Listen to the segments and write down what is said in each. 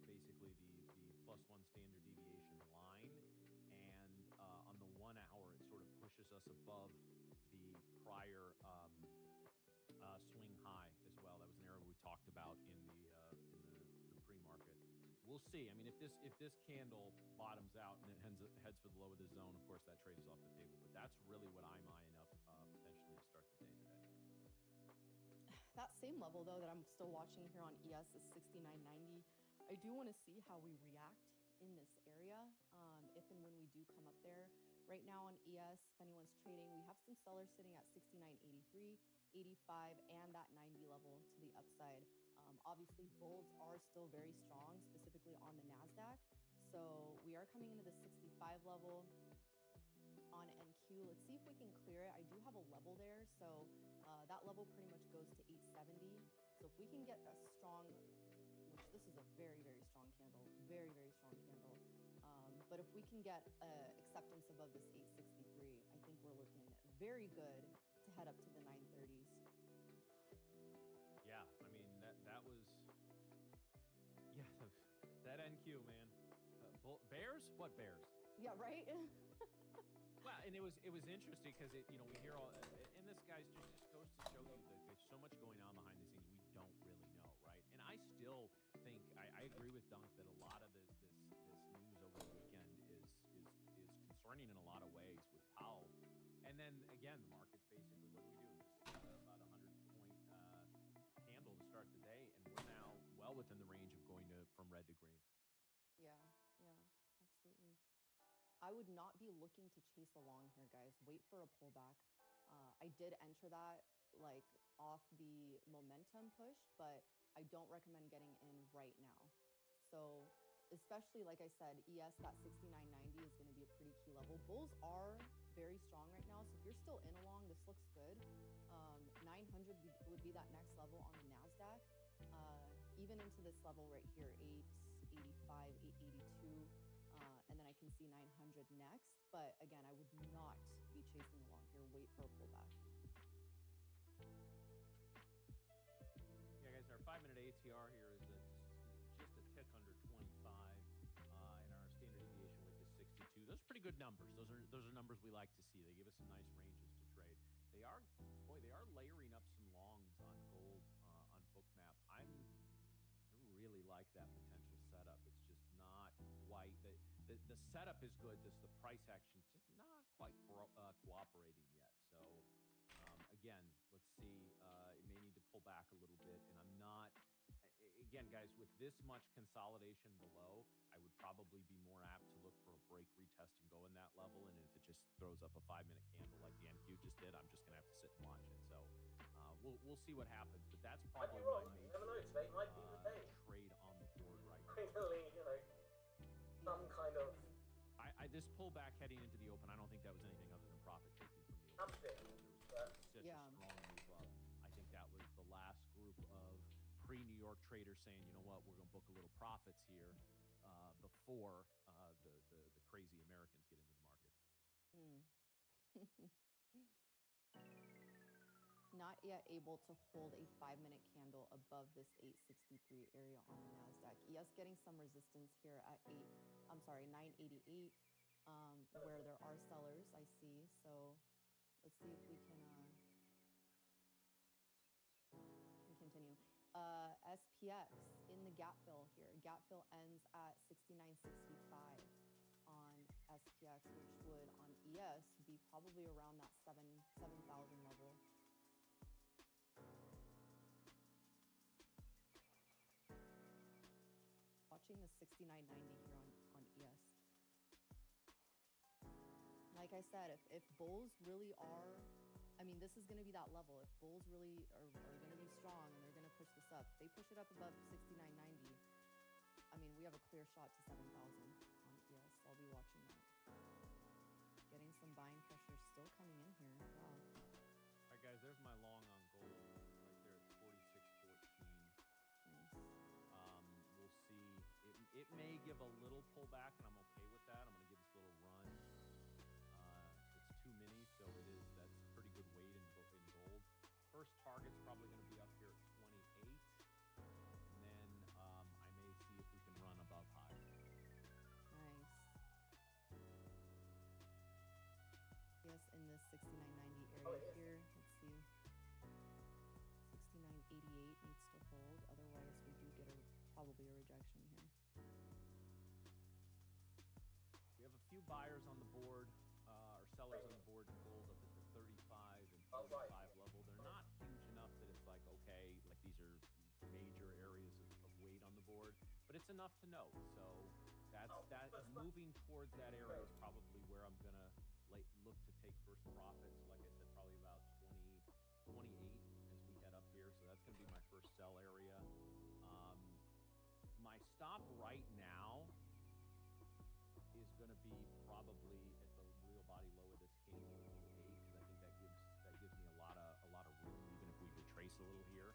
basically the +1 standard deviation line, and on the 1 hour, it sort of pushes us above the prior swing high as well. That was an area we talked about in the pre-market. We'll see. I mean, if this candle bottoms out and it heads for the low of the zone, of course that trade is off the table. But that's really what I'm eyeing up potentially to start the day today. That same level though that I'm still watching here on ES is 69.90. I do want to see how we react in this area if and when we do come up there. Right now on ES, if anyone's trading, we have some sellers sitting at 69.83, 85, and that 90 level to the upside. Obviously, bulls are still very strong, specifically on the NASDAQ. So we are coming into the 65 level on NQ. Let's see if we can clear it. I do have a level there. So that level pretty much goes to 870. So if we can get a strong, which this is a very, very strong candle, very, very strong candle. But if we can get acceptance above this 863, I think we're looking very good to head up to the 930s. Yeah, I mean, that was, yeah, that NQ, man. Bears? What bears? Yeah, right? Well, and it was interesting because we hear all, and this guy's just goes to show you that there's so much going on behind the scenes we don't really know, right? And I still think I agree with Dunk that a lot of this news over the weekend is concerning in a lot of ways with Powell. And then again, the market's basically, what do we do? Just about 100-point candle to start the day, and we're now well within the range of going from red to green. Yeah, absolutely. I would not be looking to chase along here, guys. Wait for a pullback. I did enter that like off the momentum push, but I don't recommend getting in right now. So especially, like I said, ES, that 69.90 is going to be a pretty key level. Bulls are very strong right now. So if you're still in along, this looks good. 900 would be that next level on the NASDAQ. Even into this level right here, 885, 882. And then I can see 900 next. But again, I would not be chasing along here. Wait for a pullback. Yeah, guys, our 5-minute ATR here is just a tick under 25, and our standard deviation width is 62. Those are pretty good numbers. Those are numbers we like to see. They give us some nice ranges to trade. They are layering up some longs on gold on Bookmap. I really like that potential setup. It's just not quite the setup is good. Just the price action's just not quite cooperating yet. So again, let's see. It may need to pull back a little bit, and I'm not. Again, guys, with this much consolidation below, I would probably be more apt to look for a break, retest, and go in that level. And if it just throws up a 5-minute candle like the NQ just did, I'm just going to have to sit and watch it. So we'll see what happens. But that's probably my major trade on the board right now. Finally, some kind of... This pullback heading into the open, I don't think that was anything other than profit taking from the open. There was such a strong move up. I think that was the last group of pre-New York traders saying, you know what, we're going to book a little profits here before the crazy Americans get into the market. Not yet able to hold a 5-minute candle above this 863 area on the NASDAQ. ES getting some resistance here at 988, where there are sellers, I see. So let's see if we can continue. SPX in the gap fill here. Gap fill ends at 69.65 on SPX, which would on ES be probably around that 7,000 level. Watching the 69.90 here on ES. Like I said, if bulls really are, I mean, this is going to be that level. If bulls really are going to be strong and they're going to push this up, if they push it up above 69.90, I mean, we have a clear shot to 7,000 on ES. I'll be watching that. Getting some buying pressure still coming in here. Wow. All right, guys, there's my long on gold right there at 46.14. Nice. We'll see. It may give a little pullback, and I'm okay with that. I'm going to give this a little run. It's too many, so that's pretty good weight in gold. First target's probably going to be up here at 28. And then I may see if we this 69.90 area here. Let's see. 69.88 needs to hold. Otherwise, we do get probably a rejection here. We have a few buyers on the board, or sellers on the board in gold up at the 35 and 45 level. They're not huge enough that it's like, okay, like these are major areas of weight on the board, but it's enough to note. So moving towards that area is probably where I'm gonna look to take first profit. So like I said, probably about 28 as we head up here. So that's gonna be my first sell area. My stop right now is gonna be probably at the real body low of this candle at 08, because I think that gives me a lot of room, even if we retrace a little here.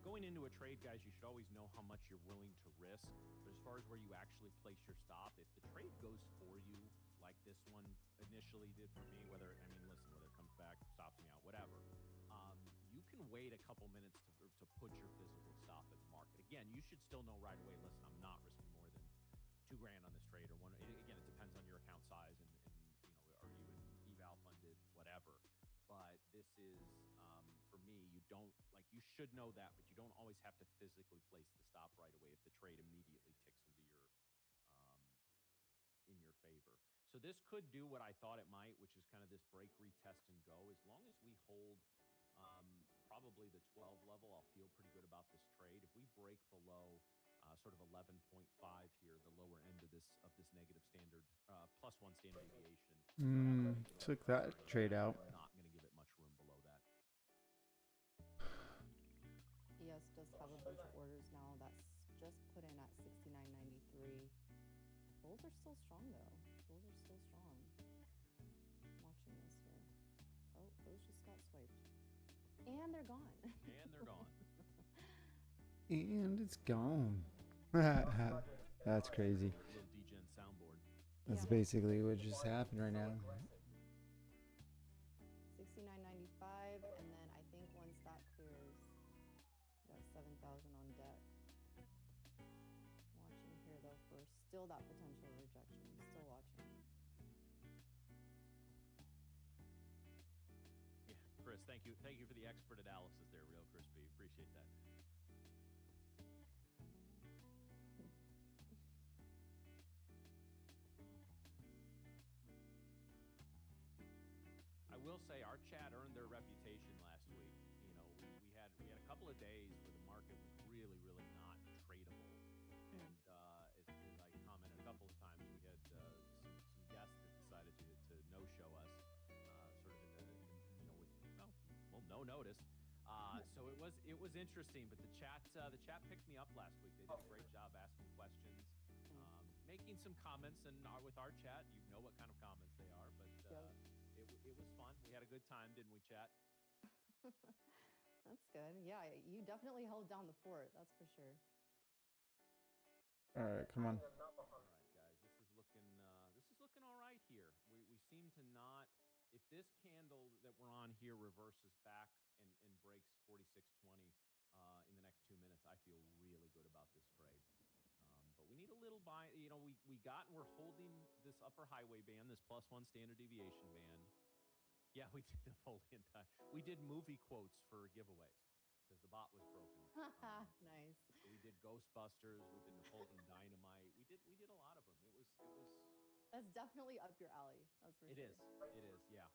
Going into a trade, guys, you should always know how much you're willing to risk. But as far as where you actually place your stop, if the trade goes for you, like this one initially did for me, whether it comes back, stops me out, whatever, you can wait a couple minutes to put your physical stop in the market. Again, you should still know right away, listen, I'm not risking more than $2 grand on this trade, or one. Again, it depends on your account size and are you in eval funded, whatever. But this is, for me, you should know that, but you don't always have to physically place the stop right away if the trade immediately ticks into your, in your favor. So this could do what I thought it might, which is kind of this break, retest, and go. As long as we hold probably the 12 level, I'll feel pretty good about this trade. If we break below sort of 11.5 here, the lower end of this negative standard, +1 standard deviation. Took that trade out. Not going to give it much room below that. ES does have a bunch of orders now. That's just put in at 69.93. Bulls are still strong, though. Bulls are still strong. I'm watching this here. Oh, those just got swiped. And they're gone. And they're gone. And it's gone. That's crazy. Little DGen soundboard. That's basically what just happened right now. 69.95, and then I think once that clears, we got 7,000 on deck. Watching here though for still that potential rejection. Still watching. Yeah, Chris, thank you for the expert analysis there, real crispy. Appreciate that. I will say our chat earned their reputation last week. We had a couple of days where the market was really, really not tradable. And as I commented a couple of times, we had some guests that decided to no-show us, sort of with no notice. So it was interesting, but the chat picked me up last week. They did a great job asking questions, making some comments, and with our chat, you know what kind of comments they are, but. It was fun. We had a good time, didn't we, chat? That's good. Yeah, you definitely held down the fort. That's for sure. All right, come on. All right, guys, this is looking all right here. We seem to not. If this candle that we're on here reverses back and breaks 46.20 in the next 2 minutes, I feel really good about this trade. But we need a little buy. We're holding this upper highway band, this +1 standard deviation band. Yeah, we did Napoleon time. We did movie quotes for giveaways because the bot was broken. Nice. So we did Ghostbusters. We did Napoleon Dynamite. We did a lot of them. It was. That's definitely up your alley. That's for sure. It is. Yeah.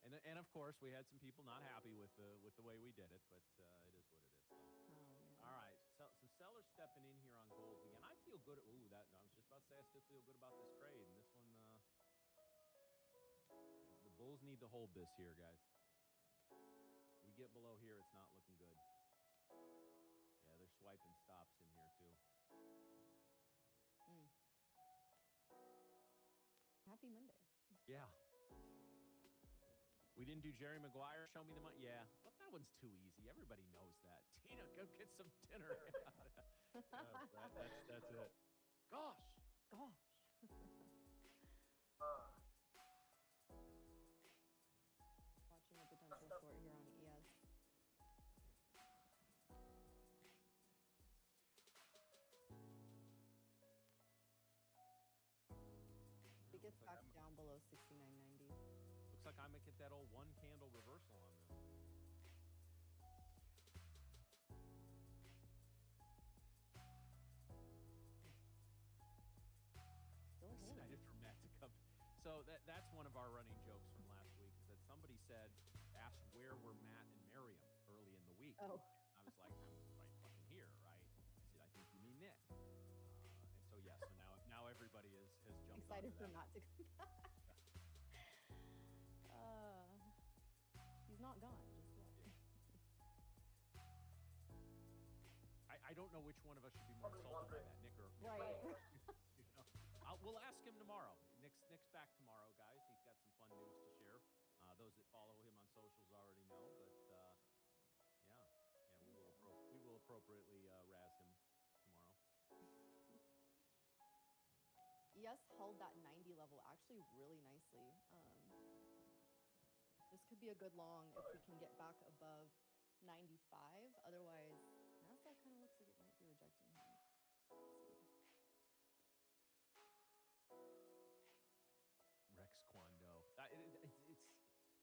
And of course we had some people not happy with the way we did it, but it is what it is. So. All right, so some sellers stepping in here on gold again. I feel good. I was just about to say I still feel good about this trade, and this one. The bulls need to hold this here, guys. We get below here, it's not looking good. Yeah, they're swiping stops in here too. Happy Monday. Yeah. We didn't do Jerry Maguire, show me the money. Yeah, but that one's too easy. Everybody knows that. Tina, go get some dinner. That's it. Gosh. Watching a potential short here on ES. I might get that old one candle reversal on this. Still holding. Excited for Matt to come. So that's one of our running jokes from last week, is that somebody asked where were Matt and Miriam early in the week. Oh. I was like, I'm right fucking here, right? I said, I think you mean Nick. And so yes, so now everybody has jumped Excited onto for that. Matt to come back. He's not gone just yet. I don't know which one of us should be more insulted by that, Nick or Right. you know. We'll ask him tomorrow. Nick's back tomorrow, guys. He's got some fun news to share. Those that follow him on socials already know, but we will appropriately razz him tomorrow. ES held that 90 level actually really nicely. This could be a good long if we can get back above 95. Otherwise, NASDAQ kind of looks like it might be rejecting here. Let's see. Rex Kwando.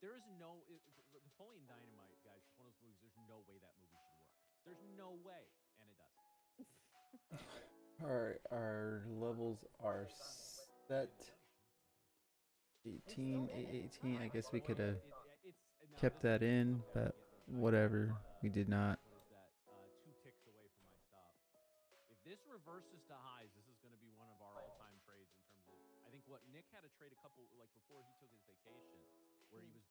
There is no Napoleon Dynamite, guys. It's one of those movies. There's no way that movie should work. There's no way, and it does. Our levels are set. 18, 18. I guess we could have kept that in, but whatever. We did not. What is that? 2 ticks away from my stop. If this reverses to highs, this is going to be one of our all-time trades in terms of. I think what Nick had a trade a couple before he took his vacation, where he was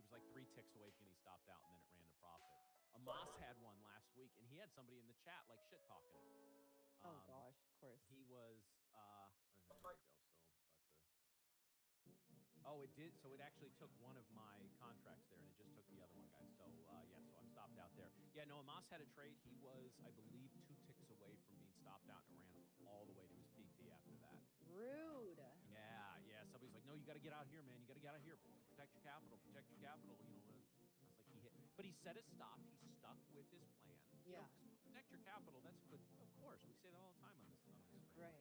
like 3 ticks away and he stopped out and then it ran to profit. Amos had one last week and he had somebody in the chat like shit talking him. Oh gosh, of course. He was there we go. Oh, it did. So it actually took one of my contracts there, and it just took the other one, guys. So so I'm stopped out there. Yeah, no, Amos had a trade. He was, I believe, 2 ticks away from being stopped out, and it ran all the way to his PT after that. Rude. Yeah. Somebody's like, no, you got to get out here, man. You got to get out here. Protect your capital. Protect your capital. I was like, he hit, but he set his stop. He stuck with his plan. Yeah. Protect your capital. That's good. Of course, we say that all the time on this stream. Right.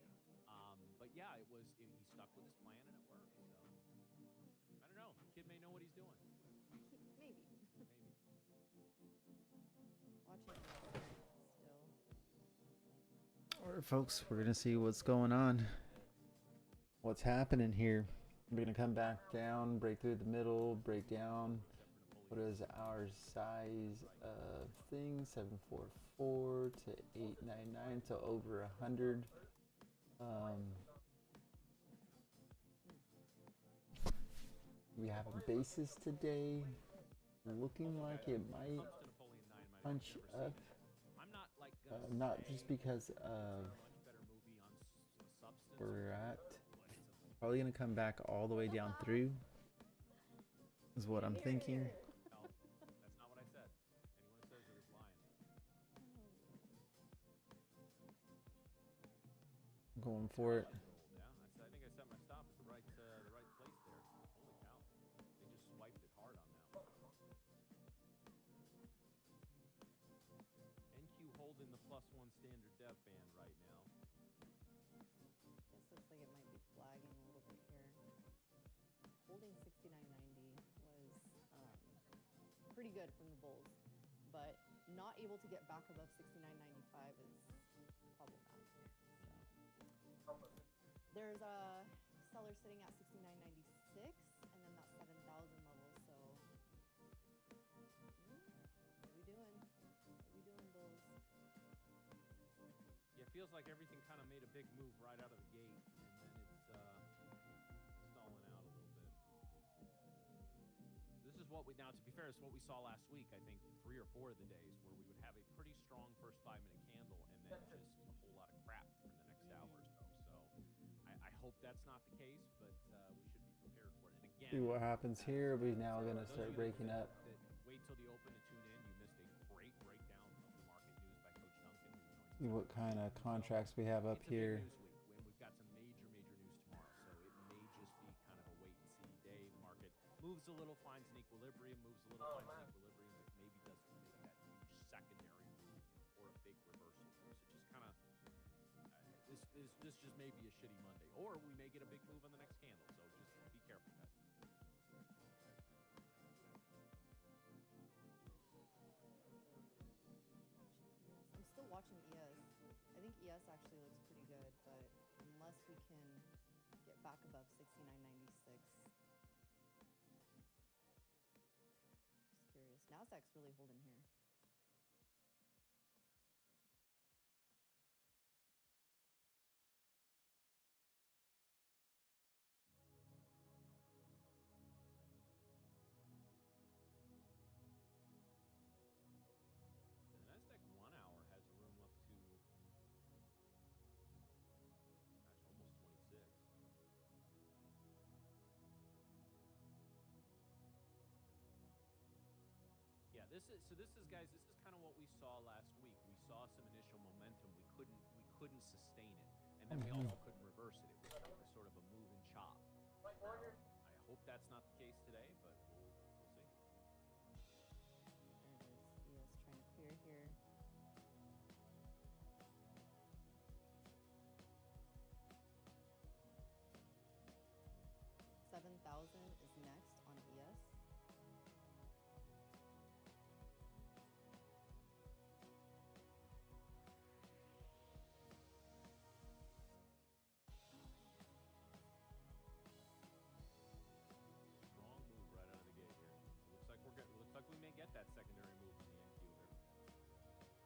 But yeah, he stuck with his plan and it worked. So I don't know. The kid may know what he's doing. Maybe. Maybe. Watching still. All right, folks, we're gonna see what's going on. What's happening here? We're gonna come back down, break through the middle, break down. What is our size of thing? 744 to 899, so over 100. We have a basis today, looking like it might punch up. I'm not like not just because of where we're at. Probably gonna come back all the way down through. Is what I'm thinking. No, that's not what I said. Anyone who says it is lying. I'm going for it. Yeah, I think I set my stop at the right place there. Holy cow! They just swiped it hard on that one. NQ holding the +1 standard dev band right now. This looks like it might be flagging a little bit here. Holding 69.90 was pretty good from the bulls, but not able to get back above 69.95 is problematic. So there's a seller sitting at 69.96, and then that 7,000 level. So what we doing? What we doing, bulls? Yeah, it feels like everything kind of made a big move right out of the gate, and then it's stalling out a little bit. This is what now to be fair, it's what we saw last week, I think 3 or 4 of the days where we would have a pretty strong first 5-minute candle and then just a whole lot of crap for the next hour or so. So I hope that's not the case, but we should be prepared for it. And again, See what happens here. We're now gonna start breaking up. Wait till the open to tune in. You missed a great breakdown of the market news by Coach Duncan. See what kind of contracts we have up It's a big here. news week, and we've got some major news tomorrow. So it may just be kind of a wait and see day. The market moves a little, finds an equilibrium, moves a little, finds an equilibrium, but maybe doesn't make that huge secondary move or a big reversal move. So just kind of this just may be a shitty Monday, or we may get a big move on the next candle. So just be careful, guys. ES actually looks pretty good, but unless we can get back above 69.96. Just curious. Nasdaq's really holding here. The NASDAQ 1 hour has a room up to, gosh, almost 26. Yeah, this is guys, this is kind of what we saw last week. We saw some initial momentum. We couldn't sustain it, and then we also couldn't reverse it. It was sort of a move and chop. I hope that's not the case today, but we'll see. There it is. ES trying to clear here. $7,000 is next on ES. Strong move right out of the gate here. Looks like we may get that secondary move in the NQ here.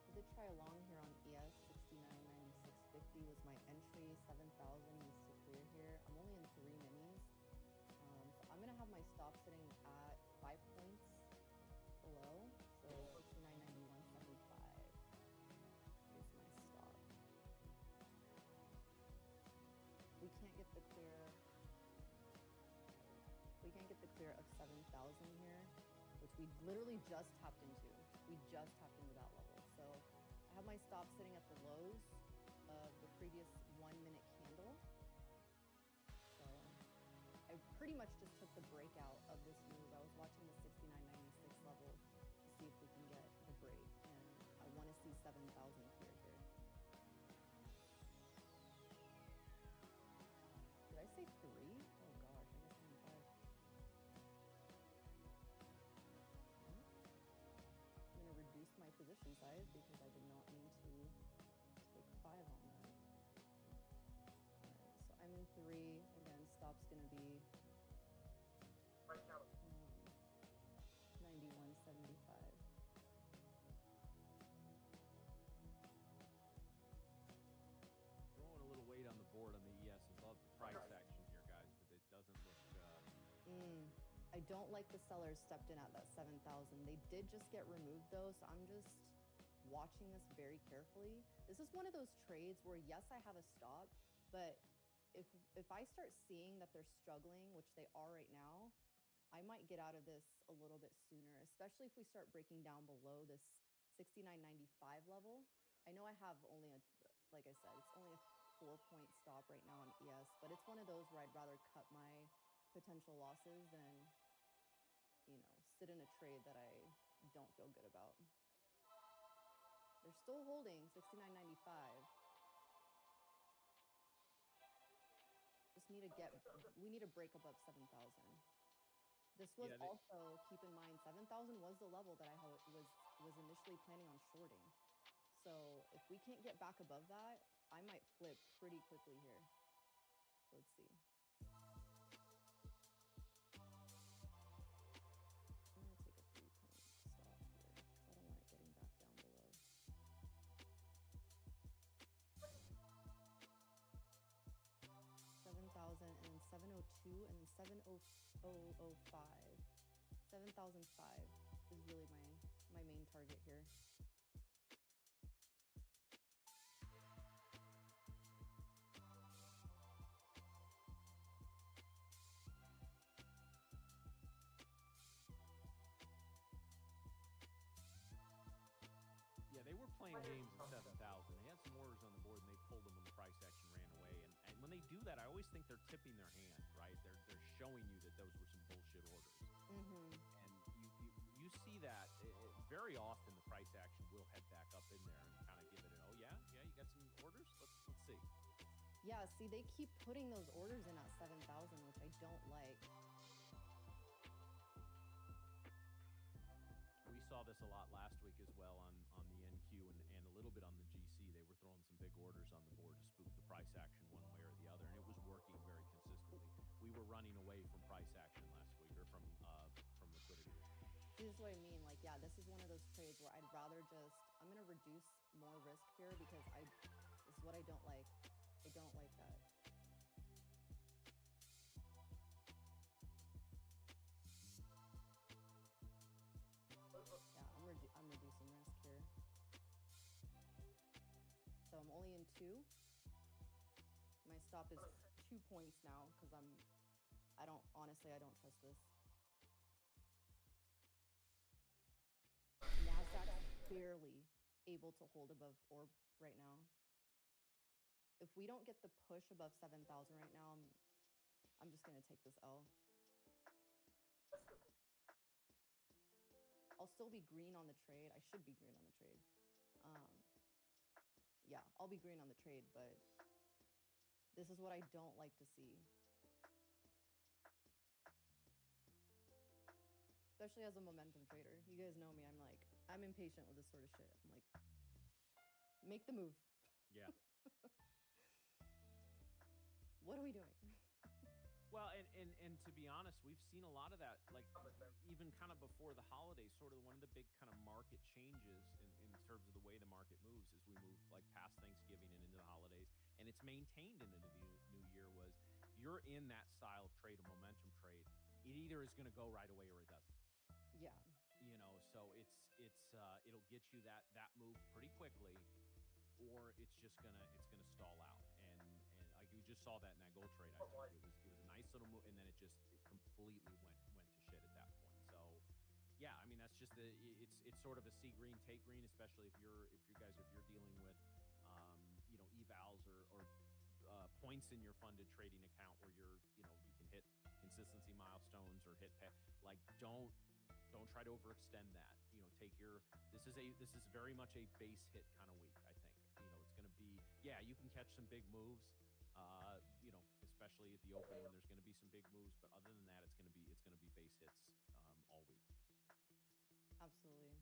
I did try along here on ES. 69.9650 was my entry. 7,000 needs to clear here. I'm only in 3 minis. So I'm gonna have my stop sitting at 5 points below. So 69.9175 is my stop. We can't get the clear. We can't get the clear of 7,000 here, which we literally just tapped into. We just tapped into that level. So I have my stop sitting at the lows of the previous 1 minute candle. So I pretty much just took the breakout of this move. I was watching the 69.96 level to see if we can get the break, and I want to see 7,000 clear here. Did I say 3? Oh gosh, I guess I'm 5. I'm going to reduce my position size because I did not mean to take 5 on that. Alright, so I'm in 3. Again, stop's going to be 91.75. Throwing a little weight on the board on the ES above the price action here, guys, but it doesn't look. I don't like the sellers stepped in at that 7,000. They did just get removed though, so I'm just watching this very carefully. This is one of those trades where yes, I have a stop, but if I start seeing that they're struggling, which they are right now, I might get out of this a little bit sooner, especially if we start breaking down below this 69.95 level. I know I have only like I said, it's only a 4-point stop right now on ES, but it's one of those where I'd rather cut my potential losses than, sit in a trade that I don't feel good about. They're still holding 69.95. We need to break above 7,000. This was also, keep in mind, 7,000 was the level that I was initially planning on shorting. So if we can't get back above that, I might flip pretty quickly here. So let's see. I'm gonna take a 3-point stop here because I don't want it getting back down below. 7,000 and then 702 and then 7,005. 7,005 is really my main target here. Yeah, they were playing games at 7,000. They had some orders on the board, and they pulled them when the price action ran away. And when they do that, I always think they're tipping their hand, right? They're showing you that those were some bullshit orders. Mm-hmm. And you see that very often. The price action will head back up in there and kind of give it an, oh yeah, you got some orders. Let's see. Yeah, see, they keep putting those orders in at 7,000, which I don't like. We saw this a lot last week as well on the NQ and a little bit on the GC. They were throwing some big orders on the board to spook the price action one way or the other, and it was working very consistently. We were running away from price action last week, or from liquidity. See, this is what I mean. Like, yeah, this is one of those trades where I'd rather just, I'm going to reduce more risk here because this is what I don't like. I don't like that. Yeah, I'm reducing risk here. So I'm only in 2. My stop is 2 points now because honestly, I don't trust this. Nasdaq's barely able to hold above orb right now. If we don't get the push above 7,000 right now, I'm just gonna take this L. I'll still be green on the trade. I should be green on the trade. Yeah, I'll be green on the trade, but this is what I don't like to see. Especially as a momentum trader. You guys know me. I'm impatient with this sort of shit. I'm like, make the move. Yeah. What are we doing? Well, and to be honest, we've seen a lot of that, like even kind of before the holidays, sort of one of the big kind of market changes in terms of the way the market moves as we move like past Thanksgiving and into the holidays, and it's maintained into the new year, was if you're in that style of trade, a momentum trade, it either is going to go right away or it doesn't. Yeah. You know, so it'll get you that move pretty quickly, or it's gonna stall out. And like we just saw that in that gold trade. I think it was a nice little move, and then it completely went to shit at that point. So yeah, I mean that's just it's sort of a see green take green, especially if you're dealing with evals or points in your funded trading account where you can hit consistency milestones or hit like don't try to overextend that. This is very much a base hit kind of week. I think it's going to be, yeah, you can catch some big moves, especially at the open when there's going to be some big moves. But other than that, it's going to be base hits all week. Absolutely.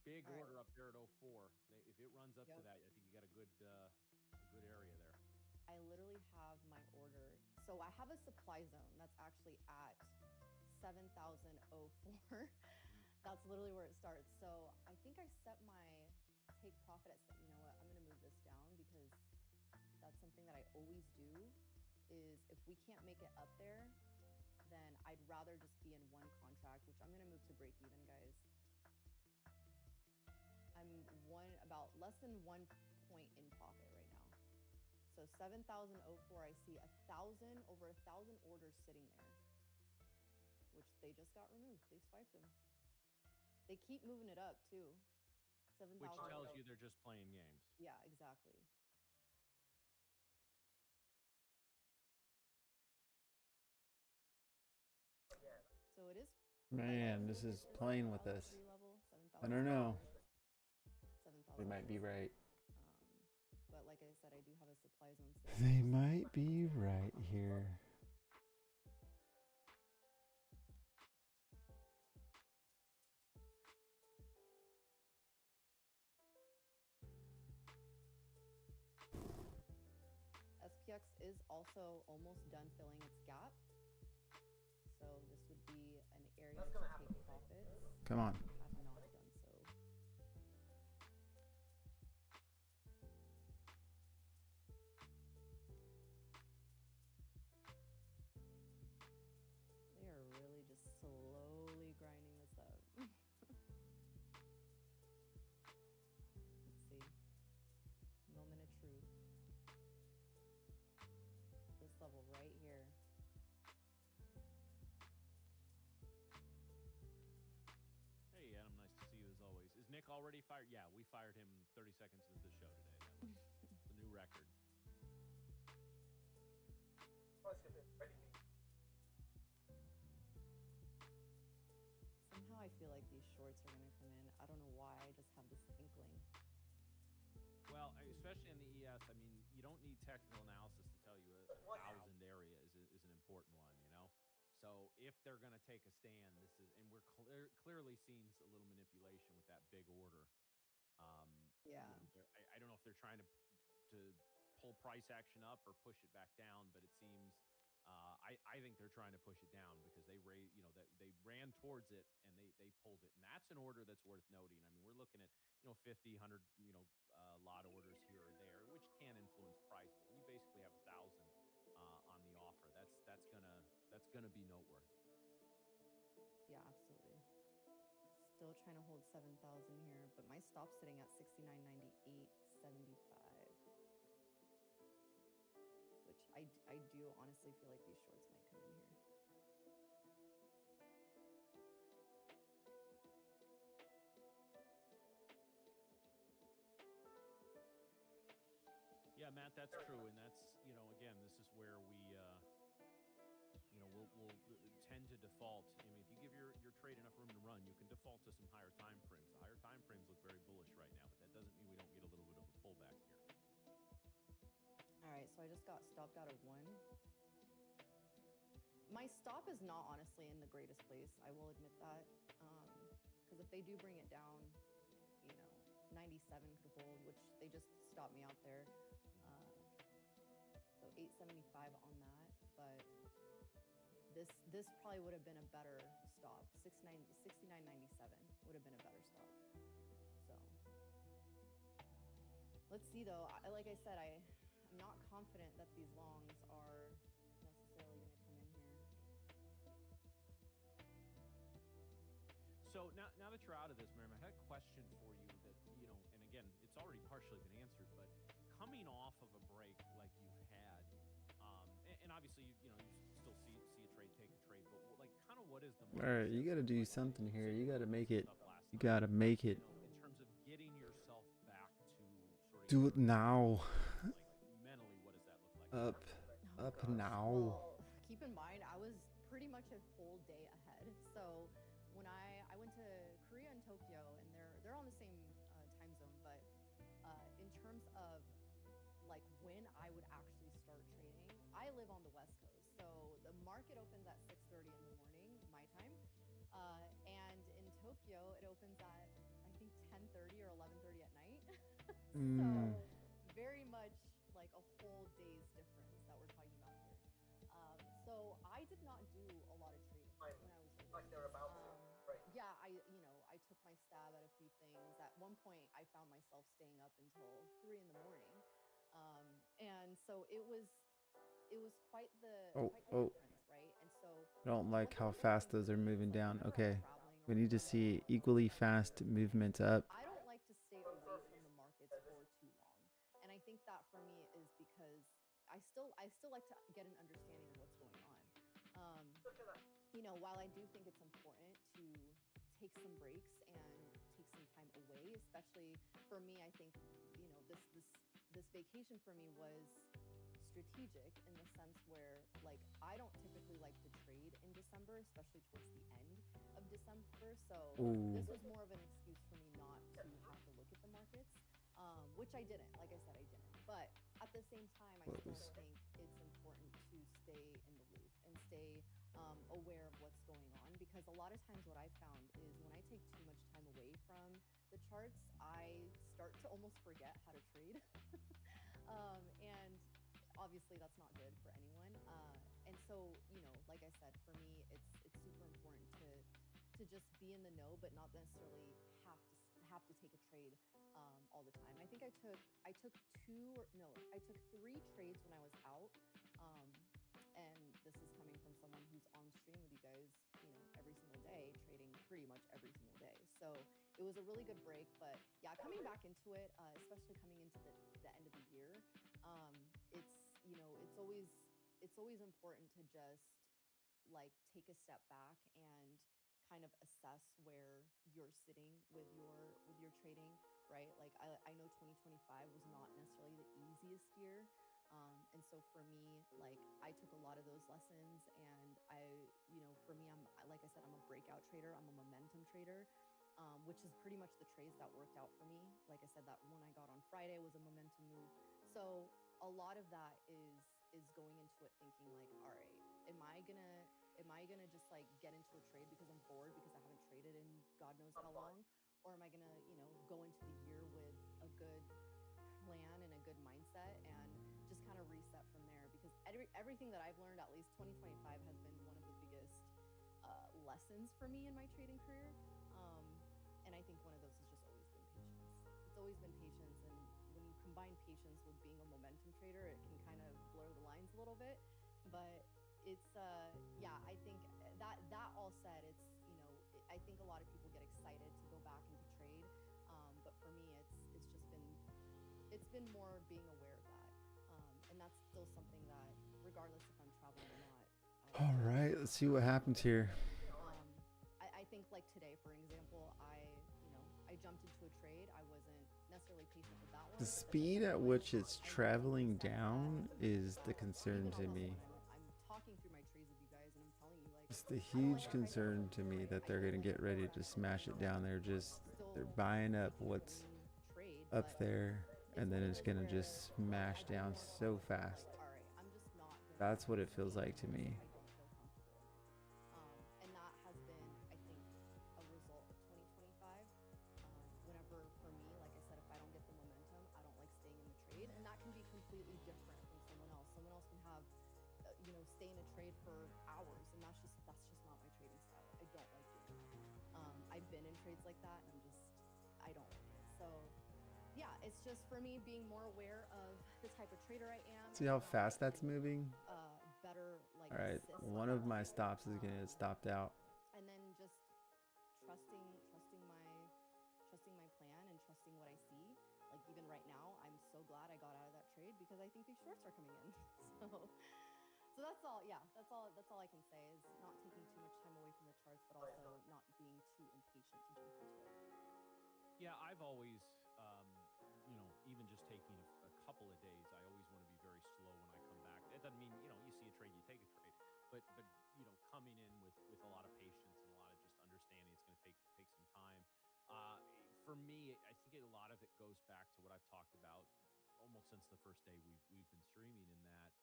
Big order up there at 04. If it runs up to that, I think you got a good area there. I literally have my order. So I have a supply zone that's actually at 7,004. That's literally where it starts. So I think I set my take profit at, you know what, I'm going to move this down because that's something that I always do, is if we can't make it up there, then I'd rather just be in one contract, which I'm going to move to break even, guys. I'm about less than 1 point in profit right now. So 7,004, I see over 1,000 orders sitting there, which they just got removed. They swiped them. They keep moving it up too. 7,000. Which tells you they're just playing games. Yeah, exactly. So it is. Man, this is playing with us. I don't know. 7,000. They might be right. But like I said, I do have a supply zone. They might be right here. SPX is also almost done filling its gap. So this would be an area to take profits. Come on. Have not done so. They are really just slowly grinding this up. Let's see. Moment of truth. This level right here. Hey, Adam, nice to see you as always. Is Nick already fired? Yeah, we fired him 30 seconds into the show today. It's a new record. Somehow I feel like these shorts are going to come in. I don't know why. I just have this inkling. Well, especially in the ES, I mean, you don't need technical analysis to tell you a 1,000 area is an important one, you know? So if they're going to take a stand, and we're clearly seeing a little manipulation with that big order. Yeah. I don't know if they're trying to pull price action up or push it back down, but it seems I think they're trying to push it down because they ran towards it and they pulled it, and that's an order that's worth noting. I mean, we're looking at 50, 100 lot orders here or there, which can influence price, but when you basically have 1,000 on the offer, that's gonna be noteworthy. Yeah, absolutely. Still trying to hold 7,000 here, but my stop's sitting at 69.9875, which I do honestly feel like these shorts might come in here. Yeah, Matt, that's true, and that's again, this is where we we'll tend to default. I mean, if you give your trade enough room to run, you can default to some higher time frames. The higher time frames look very bullish right now, but that doesn't mean we don't get a little bit of a pullback here. All right, so I just got stopped out of one. My stop is not honestly in the greatest place. I will admit that, because if they do bring it down, 97 could hold, which they just stopped me out there. So 875 on that, but this probably would have been a better stop. 69.97 would have been a better stop. So let's see though. Like I said, I'm not confident that these longs are necessarily going to come in here. So now that you're out of this, Miriam, I had a question for you that, and again, it's already partially been answered, but coming off of a break like you've had, and obviously, you still see a trade, take a trade, but like kind of what is the... All right, you got to do something here. You got to make it. You got to make it. In terms of getting yourself back to sort of... Do it now. Like mentally, what does that look like? Up now. Well, keep in mind, I was pretty much a whole day ahead. So when I went to Korea and Tokyo, and they're on the same time zone, but in terms of like when I would actually start trading, I live on the West Coast, so the market opens at 6:30 in the morning, my time, and in Tokyo it opens at I think 10:30 or 11:30 at night. So very much like a whole day's difference that we're talking about here. So I did not do a lot of trading when I was like they're about to. Right. Yeah, I took my stab at a few things. At one point, I found myself staying up until 3 in the morning, and so it was quite the difference, right? And so I don't like how fast those are moving down. Okay, we need to see equally fast movements up. I don't like to stay away from the markets for too long, and I think that for me is because I still like to get an understanding of what's going on. While I do think it's important to take some breaks and take some time away, especially for me, I think this vacation for me was strategic in the sense where like I don't typically like to trade in December, especially towards the end of December. So this was more of an excuse for me not to have to look at the markets, which I didn't. Like I said, I didn't. But at the same time, I still think it's important to stay in the loop and stay aware of what's going on, because a lot of times what I found is when I take too much time away from the charts, I start to almost forget how to trade. And obviously that's not good for anyone. And so, like I said, for me, it's super important to just be in the know, but not necessarily have to take a trade all the time. I think I took 3 trades when I was out. And this is coming from someone who's on stream with you guys, every single day, trading pretty much every single day. So it was a really good break, but yeah, coming back into it, especially coming into the end of the year, it's always important to just like take a step back and kind of assess where you're sitting with your trading, right? Like I know 2025 was not necessarily the easiest year. And so for me, like I took a lot of those lessons, and for me, like I said, I'm a breakout trader. I'm a momentum trader, which is pretty much the trades that worked out for me. Like I said, that one I got on Friday was a momentum move. So a lot of that is going into it thinking like, all right, am I gonna just like get into a trade because I'm bored because I haven't traded in God knows how long? Or am I gonna, go into the year with a a good plan and a good mindset and just kind of reset from there, because everything that I've learned, at least 2025 has been one of the biggest lessons for me in my trading career. And I think one of those has just always been patience. It's always been patience. And when you combine patience with being a momentum trader, it can kind of blur the lines a little bit. But it's, yeah, I think that all said, it's, you know, I think a lot of people get excited to go back into trade. But for me, it's been more being aware of that. And that's still something that, regardless if I'm traveling or not. All right, let's see what happens here. I think like today, for example, I jumped into a trade. I wasn't necessarily patient with that one. The speed at which it's traveling down is the concern to me. I'm talking through my trades with you guys, and I'm telling you, like, It's the huge concern to me that they're gonna get ready to smash it down. They're buying up what's up there, and then it's gonna just smash down so fast. That's what it feels like to me. And that has been, I think, a result of 2025. Whenever, for me, like I said, if I don't get the momentum, I don't like staying in the trade. And that can be completely different from someone else. Someone else can have, stay in a trade for hours. And that's just not my trading style. I don't like doing that. I've been in trades like that, and I don't like it. So yeah, it's just for me being more aware of the type of trader I am. See how fast that's moving? Better, like, all right, one of my stops is gonna get stopped out. And then just trusting my plan and trusting what I see. Like, even right now, I'm so glad I got out of that trade because I think these shorts are coming in. So that's all. Yeah, that's all I can say is not taking too much time away from the charts, but also not being too impatient to jump into it. Yeah, I've always, even just taking a couple of days, I always want to be very slow when I come back. It doesn't mean, you see a trade, you take a trade, but coming in with a lot of patience and a lot of just understanding it's going to take some time. For me, I think a lot of it goes back to what I've talked about almost since the first day we've been streaming, in that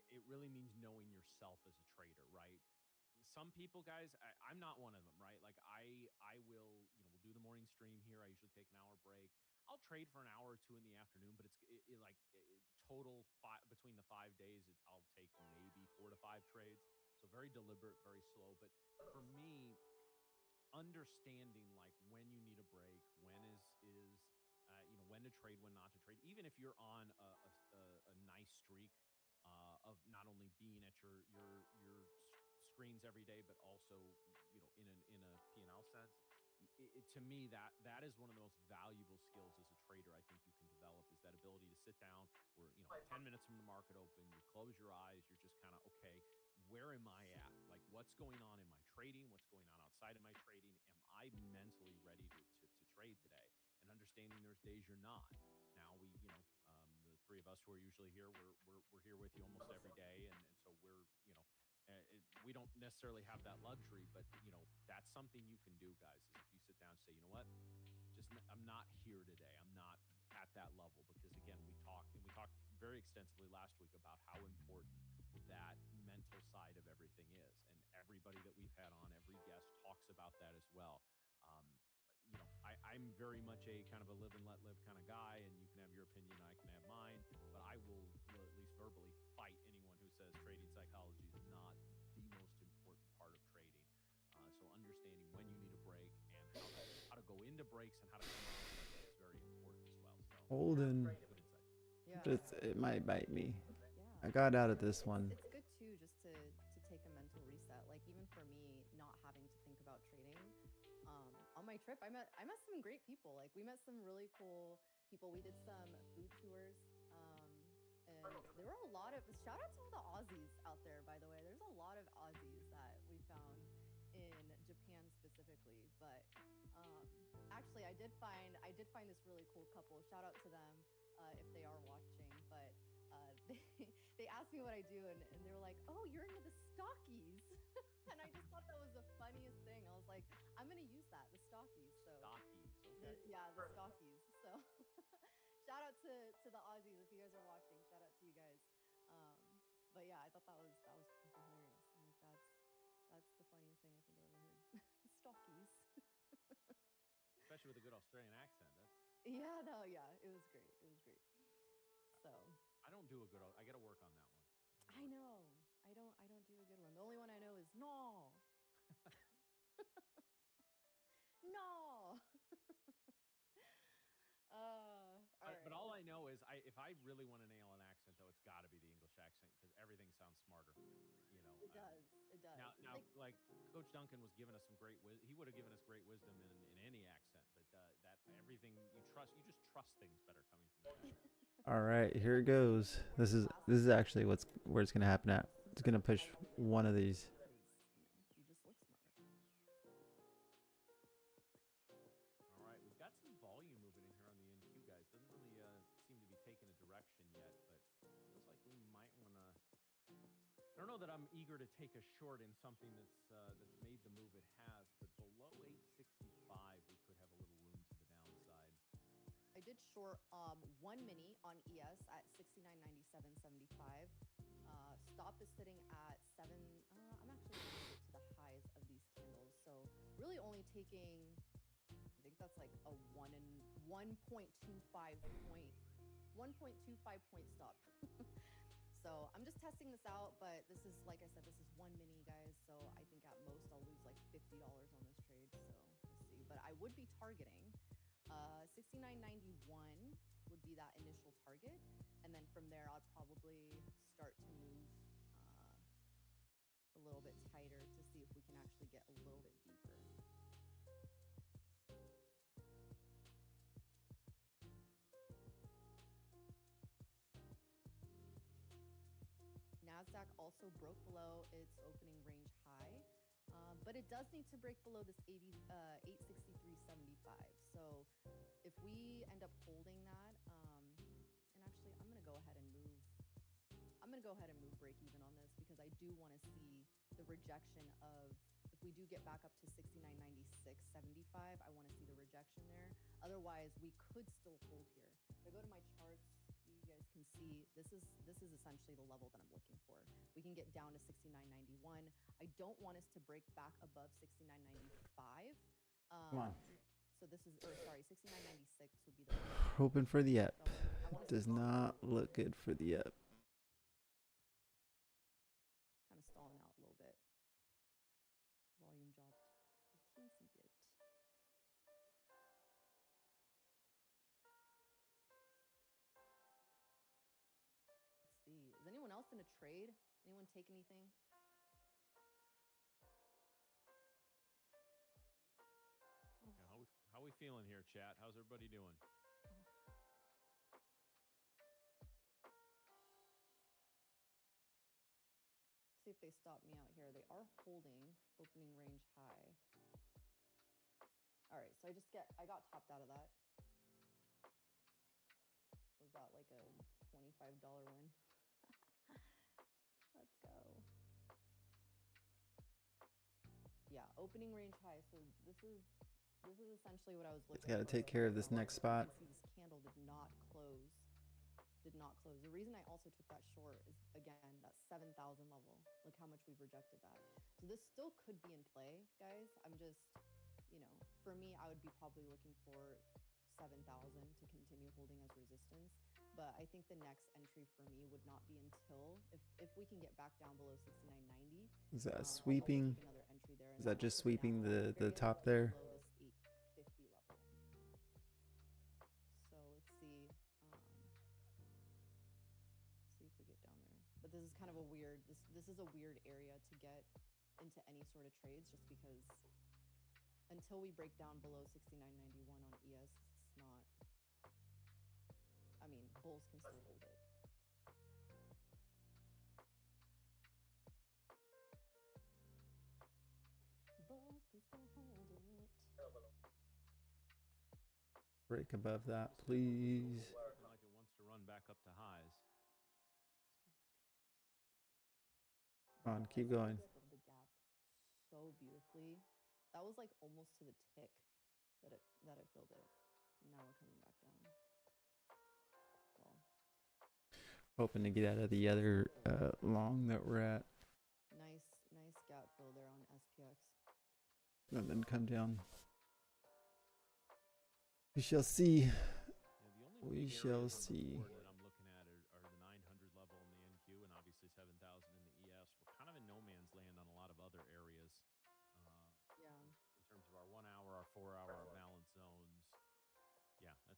it really means knowing yourself as a trader, right? Some people, guys, I'm not one of them, right? Like I will, we'll do the morning stream here. I usually take an hour break. I'll trade for an hour or two in the afternoon, but it's total between the 5 days, I'll take maybe 4 to 5 trades. So very deliberate, very slow. But for me, understanding like when you need a break, when when to trade, when not to trade, even if you're on a nice streak of not only being at your screens every day, but also in a P&L sense. To me, that is one of the most valuable skills as a trader I think you can develop, is that ability to sit down where 10 minutes from the market open, you close your eyes, you're just kind of, okay, where am I at? Like, what's going on in my trading? What's going on outside of my trading? Am I mentally ready to trade today? And understanding there's days you're not. Now the three of us who are usually here, we're here with you almost every day, and so we're we don't necessarily have that luxury, but that's something you can do, guys, is if you sit down and say, you know what, I'm not here today, I'm not at that level, because again, we talked very extensively last week about how important that mental side of everything is, and everybody that we've had on, every guest talks about that as well. I'm very much a kind of a live and let live kind of guy, and you can have your opinion, I can have mine, but I will at least verbally fight anyone who says trading psychology is not the most important part of trading. So understanding when you need a break and how to go into breaks and how to come out of breaks is very important as well. So Holden, good insight. Yeah. it might bite me. Yeah. I got out of this one. It's good too, just to take a mental reset. Like, even for me, not having to think about trading. On my trip, I met some great people. Like, we met some really cool people. We did some food tours. And there were a lot of, shout out to all the Aussies out there, by the way. There's a lot of Aussies that we found in Japan specifically. But actually, I did find this really cool couple. Shout out to them if they are watching. But they asked me what I do, and they were like, "Oh, you're into the stockies." And I just thought that was the funniest thing. I was like, I'm going to use that, the stockies. So Stockies, okay. the stockies. So shout out to the Aussies if you guys are watching. Shout out to you guys. But yeah, I thought that was fucking hilarious. I'm like, that's the funniest thing I think I've ever heard. Stockies. Especially with a good Australian accent. Yeah, no, yeah, it was great. It was great. So I don't do a good. I got to work on that one. I know. I don't do a good one. The only one I know is no. No. But All all right. I know is, if I really want to nail an accent, though, it's got to be the English accent because everything sounds smarter. You know. It does. It does. Now, It's like Coach Duncan was giving us some great wisdom. He would have given us great wisdom in any accent, but that everything you just trust things better coming from the guy. All right, here it goes. This is actually where it's gonna happen at. It's gonna push one of these. because you just look smart. All right, we've got some volume moving in here on the NQ, guys. Doesn't really seem to be taking a direction yet, but feels like we might want to. I don't know that I'm eager to take a short in something that's made the move it has, but below 865, we could have a little room to the downside. I did short one mini on ES at 69.97.75. Stop is sitting at 7. I'm actually going to get to the highs of these candles. So really only taking, I think that's like a 1.25 point stop. So I'm just testing this out, but this is, like I said, this is one mini, guys. So I think at most I'll lose like $50 on this trade. So we'll see. But I would be targeting 69.91 would be that initial target. And then from there, I'd probably start to move a little bit tighter to see if we can actually get a little bit deeper. NASDAQ also broke below its opening range high, but it does need to break below this 863.75. So if we end up holding that, and actually I'm going to go ahead and move. I'm going to go ahead and move break even on this because I do want to see the rejection of, if we do get back up to 69.96.75, I want to see the rejection there. Otherwise, we could still hold here. If I go to my charts, you guys can see this is essentially the level that I'm looking for. We can get down to 69.91. I don't want us to break back above 69.95. Come on. So this is, or sorry, 69.96 would be the. Hoping for the up. So Does not look good for the up. kind of stalling out a little bit. Volume dropped a teensy bit. Let's see. Is anyone else in a trade? Anyone take anything? How we feeling here, chat? How's everybody doing? See if they stop me out here. They are holding opening range high. All right, so I got topped out of that. Was that like a $25 win? Let's go. Yeah, opening range high. So this is essentially what I was looking for. It's got to take care of this next spot. You can see this candle did not close. The reason I also took that short is, again, that 7,000 level. Look how much we've rejected that. So this still could be in play, guys. I'm just, for me, I would be probably looking for 7,000 to continue holding as resistance. But I think the next entry for me would not be until if we can get back down below 69.90. Is that sweeping? Another entry there. Is that just sweeping the top there? Below this 850 level. So let's see. See if we get down there. But this is kind of a weird. This is a weird area to get into any sort of trades, just because until we break down below 69.91 on ES, it's not. I mean, bulls can still hold it. Bulls can still hold it. Break above that, please. Looking like it wants to run back up to highs. Come on, keep going. The gap so beautifully. That was like almost to the tick that it filled it. And now we're coming back down. Well, Hoping to get out of the other long that we're at. nice gap fill there on SPX. And then come down. We shall see. The only We big shall areas on the see. board that I'm looking at are the 900 level in the NQ and obviously 7,000 in the ES. We're kind of in no man's land on a lot of other areas. Yeah. In terms of our 1 hour, our 4 hour, our balance zones. Yeah, that's we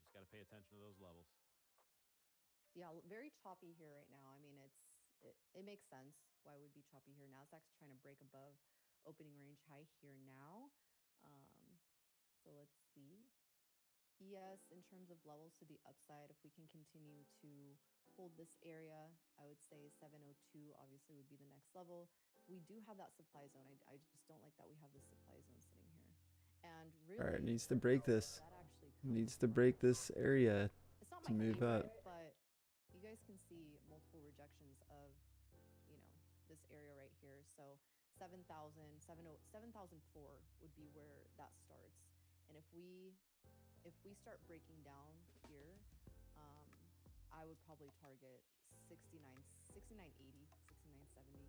just got to pay attention to those levels. Yeah, very choppy here right now. I mean, it makes sense why it would be choppy here. Nasdaq's trying to break above opening range high here now. So let's see. ES in terms of levels to the upside, if we can continue to hold this area, I would say 702 obviously would be the next level. We do have that supply zone. I just don't like that we have this supply zone sitting here. And really, All right, needs to break this. that actually Needs to break this area it's not to my move favorite, up. but you guys can see multiple rejections of, this area right here. So 7,004 would be where that starts. And if we start breaking down here, I would probably target 6980, 6970,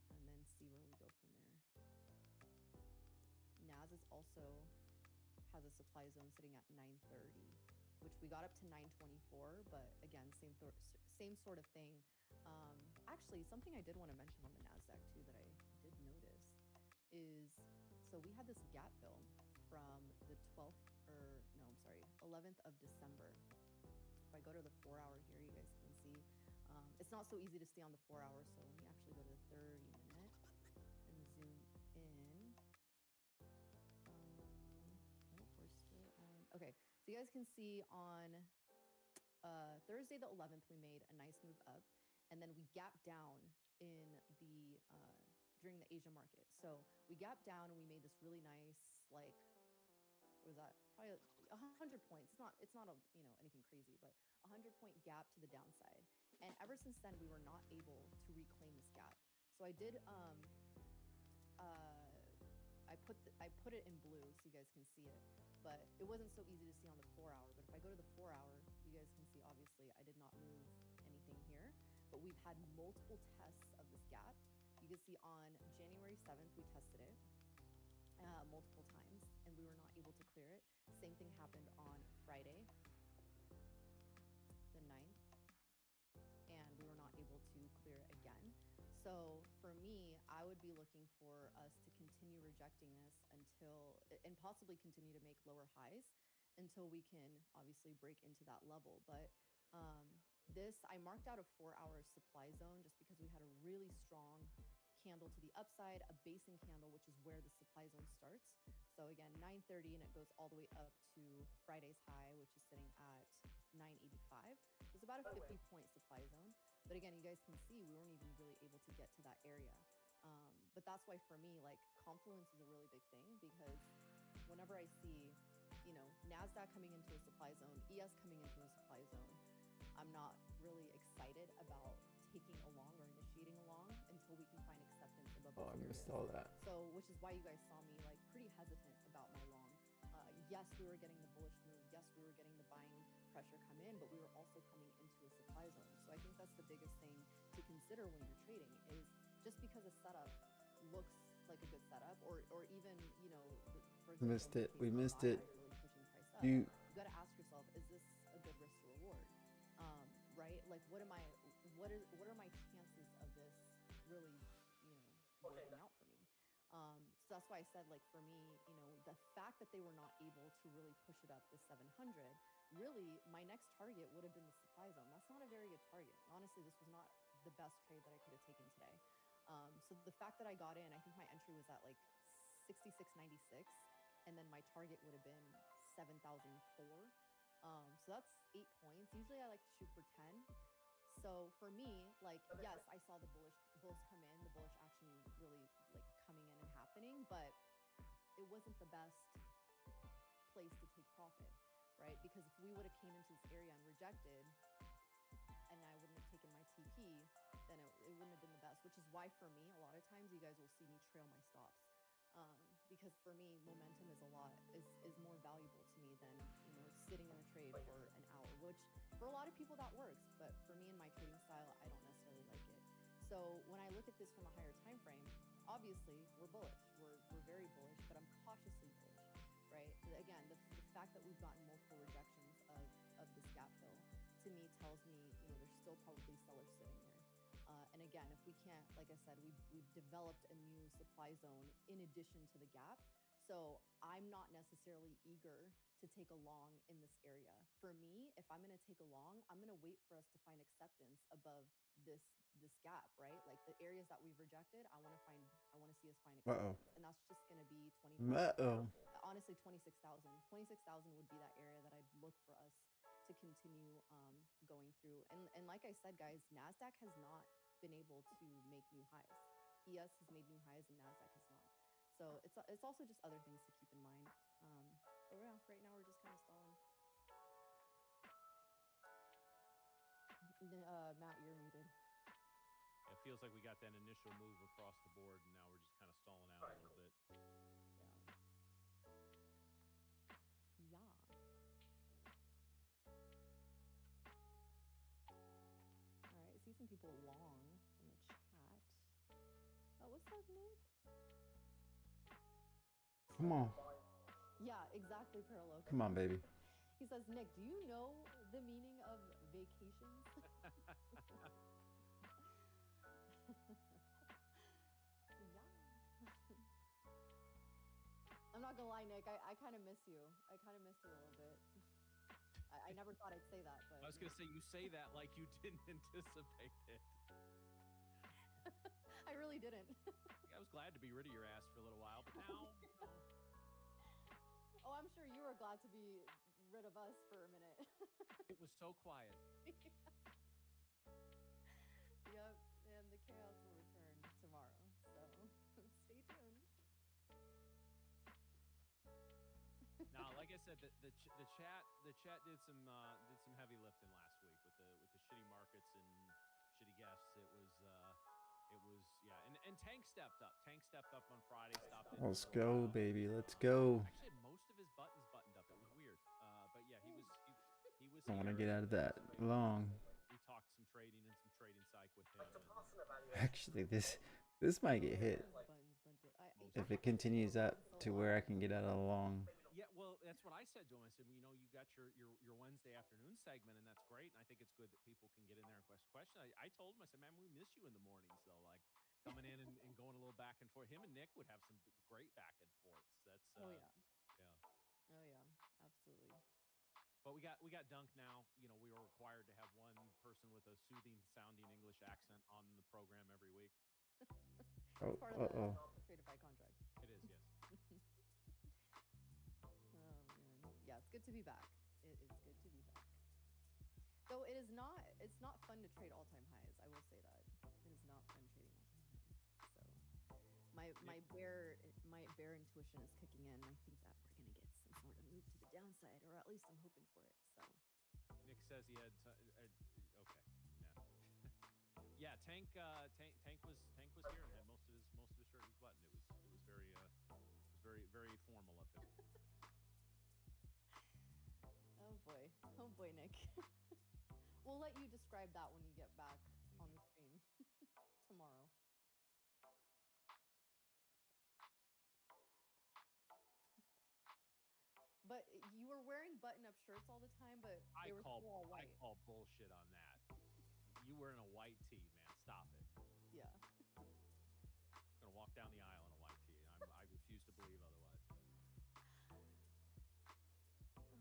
and then see where we go from there. NAS is also has a supply zone sitting at 930, which we got up to 924, but again, same sort of thing. Actually, something I did want to mention on the NASDAQ too that I did notice is, so we had this gap fill from the 12th, or no, I'm sorry, 11th of December. If I go to the 4 hour here, you guys can see, it's not so easy to see on the 4 hour, so let me actually go to the 30-minute and zoom in. Nope, we're still on. Okay, so you guys can see on Thursday the 11th, we made a nice move up, and then we gapped down in the during the Asia market. So we gapped down and we made this really nice, like, what is that? Probably 100 points. It's not a anything crazy, but 100-point gap to the downside. And ever since then, we were not able to reclaim this gap. So I did I put it in blue so you guys can see it, but it wasn't so easy to see on the 4 hour. But if I go to the 4 hour, you guys can see, obviously I did not move anything here, but we've had multiple tests of this gap. You can see on January 7th, we tested it multiple times and we were not able to clear it. Same thing happened on Friday, the 9th, and we were not able to clear it again. So for me, I would be looking for us to continue rejecting this until, and possibly continue to make lower highs until we can obviously break into that level. But this, I marked out a 4 hour supply zone just because we had a really strong candle to the upside, a basing candle, which is where the supply zone starts. So again, 930, and it goes all the way up to Friday's high, which is sitting at 985. It's about a 50-point supply zone. But again, you guys can see we weren't even really able to get to that area. But that's why for me, like, confluence is a really big thing, because whenever I see, NASDAQ coming into a supply zone, ES coming into a supply zone, I'm not really excited about taking along or initiating along until we can find acceptance above those I missed areas. all that. So, which is why you guys saw me like pretty hesitant about my long. Yes, we were getting the bullish move. Yes, we were getting the buying pressure come in, but we were also coming into a supply zone. So I think that's the biggest thing to consider when you're trading, is just because a setup looks like a good setup, or even, for example, Missed it. We the missed buy it. is really pushing price up. You You got to ask yourself, is this a good risk to reward? Right? Like, what are my chances of this really, working out for me? So that's why I said, like, for me, the fact that they were not able to really push it up to 700, really, my next target would have been the supply zone. That's not a very good target. Honestly, this was not the best trade that I could have taken today. So the fact that I got in, I think my entry was at like 66.96, and then my target would have been 7,004. So that's 8 points. Usually I like to shoot for 10. So for me, like, yes, I saw the bulls come in, the bullish action really, like, coming in and happening, but it wasn't the best place to take profit, right? Because if we would have came into this area and rejected, and I wouldn't have taken my TP, then it wouldn't have been the best, which is why for me, a lot of times you guys will see me trail my stops. Because for me, momentum is more valuable to me than, sitting in a trade for an hour, which for a lot of people that works, but for me and my trading style, I don't necessarily like it. So when I look at this from a higher time frame, obviously we're bullish. We're very bullish, but I'm cautiously bullish, right? Again, the fact that we've gotten multiple rejections of this gap fill, to me tells me, you know, there's still probably sellers sitting there. And again, if we can't, like I said, we've developed a new supply zone in addition to the gap. So I'm not necessarily eager to take a long in this area. For me, if I'm going to take a long, I'm going to wait for us to find acceptance above this gap, right? Like the areas that we've rejected, I want to see us find acceptance. And that's just going to be 25. Honestly, 26,000. 26,000 would be that area that I'd look for us to continue going through. And like I said, guys, NASDAQ has not been able to make new highs. ES has made new highs and NASDAQ has not. So it's also just other things to keep in mind. But yeah, right now we're just kind of stalling. Matt, you're muted. It feels like we got that initial move across the board, and now we're just kind of stalling out a little bit. Yeah. All right, I see some people long in the chat. Oh, what's up, Nick? Come on. Yeah, exactly, Parallel. Come on, baby. He says, Nick, do you know the meaning of vacations? Yeah. I'm not gonna lie, Nick. I kind of miss you. I kind of miss you a little bit. I never thought I'd say that, but I was gonna say, you say that like you didn't anticipate it. I really didn't. I was glad to be rid of your ass for a little while, but now, you know. Oh, I'm sure you were glad to be rid of us for a minute. It was so quiet. Yep, and the chaos will return tomorrow. So stay tuned. Now, like I said, the chat did some heavy lifting last week with the shitty markets and shitty guests. It was yeah, and Tank stepped up. Tank stepped up on Friday. Stopped in. Let's go, baby. Let's go. Actually, had most of his buttons buttoned up. It was weird. But yeah, he was. I want to get out of that long. We talked some trading and some trading psych with him. Actually, this might get hit if it continues up to where I can get out of the long. Yeah, well, that's what I said to him. I said, well, you know, you got your Wednesday afternoon segment, and that's great. And I think it's good that people can get in there and question. I told him, I said, man, we miss you in the mornings, though. Like coming in and going a little back and forth. Him and Nick would have some great back and forths. That's oh yeah. Yeah. Oh yeah, absolutely. But we got Dunk now. You know, we were required to have one person with a soothing sounding English accent on the program every week. It's part of the Tradovate contract. It is, yes. Oh man, yeah, it's good to be back. It is good to be back. Though it's not fun to trade all-time highs. I will say that it is not fun trading all-time highs. So my bear intuition is kicking in. I think that we're gonna get some sort of move to the downside, or at least I'm hoping for it. So Nick says he had okay, yeah. Tank was here and had most of his shirt was buttoned. It was very formal of him. Oh boy, Nick. We'll let you describe that when you get back on the stream tomorrow. But you were wearing button-up shirts all the time, but they were still all white. I call bullshit on that. You wearing a white tee, man. Stop it. Yeah. I'm gonna walk down the aisle in a white tee. I refuse to believe otherwise. Oh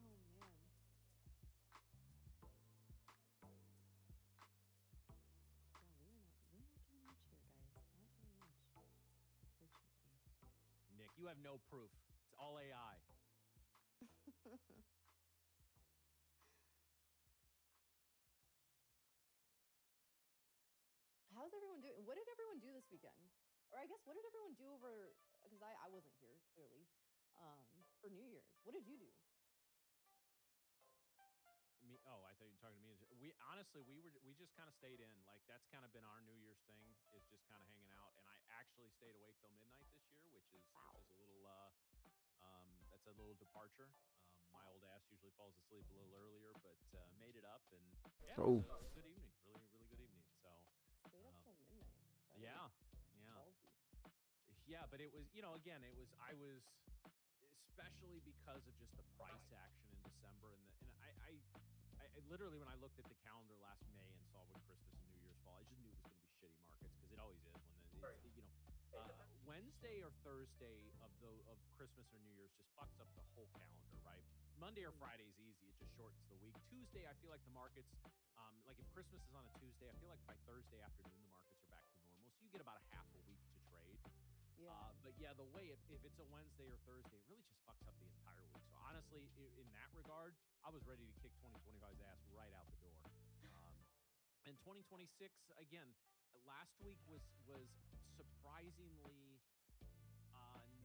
man. Yeah, we're not doing much here, guys. Not doing much, fortunately. Nick, you have no proof. It's all AI. How's everyone doing? What did everyone do this weekend? Or I guess, what did everyone do over, because I wasn't here, clearly, for New Year's. What did you do? Me? Oh, I thought you were talking to me. We honestly, we just kind of stayed in. Like that's kind of been our New Year's thing, is just kind of hanging out. And I actually stayed awake till midnight this year, which is a little that's a little departure. My old ass usually falls asleep a little earlier, but made it up, and yeah, it was a good evening. Really good evening. So stayed up till midnight. Yeah, but it was, again, I was especially because of just the price action in December. And I literally, when I looked at the calendar last May and saw when Christmas and New Year's fall, I just knew it was going to be shitty markets because it always is when Wednesday or Thursday of Christmas or New Year's just fucks up the whole calendar, right? Monday or Friday is easy; it just shortens the week. Tuesday, I feel like the markets, like if Christmas is on a Tuesday, I feel like by Thursday afternoon the markets are back to normal, so you get about a half a week to trade. Yeah. But yeah, the way if it's a Wednesday or Thursday, it really just fucks up the entire week. So honestly, in that regard, I was ready to kick 2025's ass right out the door. And 2026 again, last week was surprisingly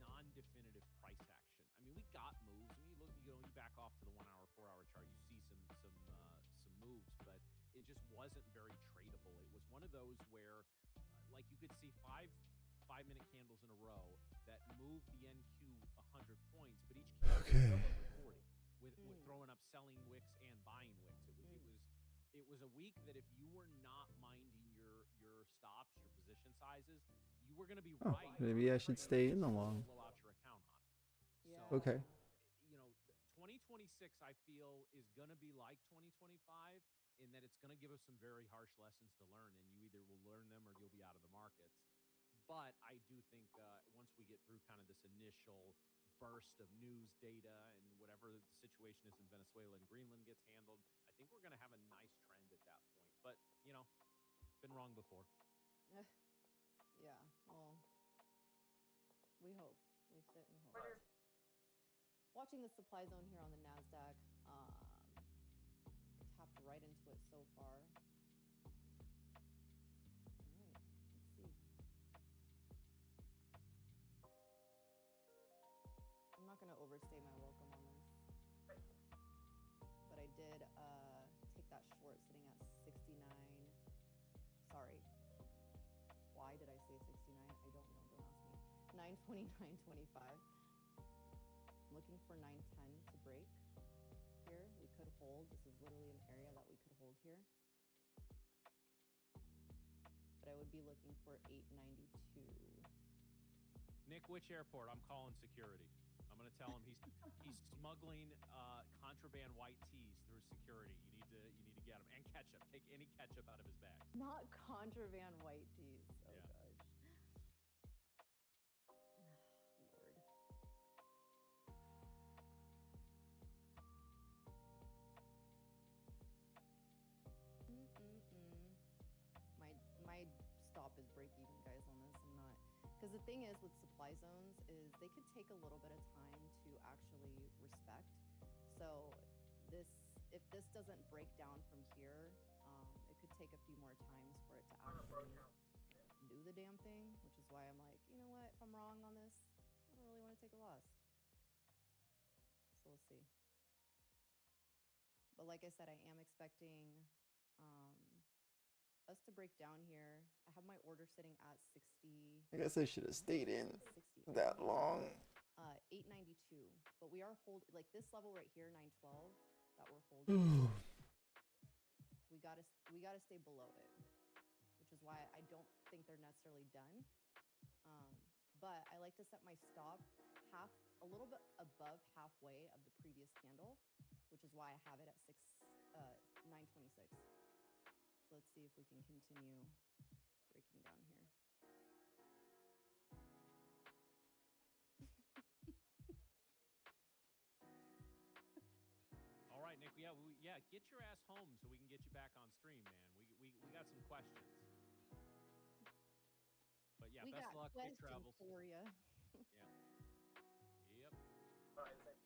non-definitive price action. I mean, we got moves. I mean, you back off to the 1 hour, 4 hour chart, you see some moves, but it just wasn't very tradable. It was one of those where, like, you could see 5-minute candles in a row that moved the NQ 100 points, but each candle was over 40 with throwing up selling wicks and buying wicks. It was a week that if you were not minding your stops, your position sizes, you were going to be right. Maybe I should stay in the long. Blow out your account on. Yeah. So, Okay. 2026 I feel is going to be like 2025 in that it's going to give us some very harsh lessons to learn, and you either will learn them or you'll be out of the markets. But I do think once we get through kind of this initial burst of news data and whatever the situation is in Venezuela and Greenland gets handled, I think we're going to have a nice trend at that point. But, been wrong before. Yeah, well, we hope. We sit and hope. Watching the supply zone here on the NASDAQ, tapped right into it so far. All right, let's see. I'm not going to overstay my welcome on this, but I did take that short sitting at 69. Sorry. Why did I say 69? I don't know. Don't ask me. 929.25. Looking for 910 to break here. We could hold. This is literally an area that we could hold here. But I would be looking for 892. Nick, which airport? I'm calling security. I'm going to tell him he's smuggling contraband white teas through security. You need to get him, and ketchup. Take any ketchup out of his bag. Not contraband white teas. Oh Yeah. gosh. Lord. My stop is break even, guys, on this. I'm not, because the thing is with supply zones is they could take a little bit of time to actually respect. So if this doesn't break down from here, it could take a few more times for it to actually do the damn thing, which is why I'm like, you know what, if I'm wrong on this, I don't really want to take a loss. So we'll see. But like I said, I am expecting us to break down here. I have my order sitting at 60. I guess I should have stayed in 60. that long. 892. But we are holding, like this level right here, 912, that we're holding. we gotta stay below it, which is why I don't think they're necessarily done. But I like to set my stop a little bit above halfway of the previous candle, which is why I have it at 926. So let's see if we can continue breaking down here. All right, Nick. Yeah, get your ass home so we can get you back on stream, man. We got some questions. But yeah, best of luck. Safe travels for you. Yeah. Yep. Rising.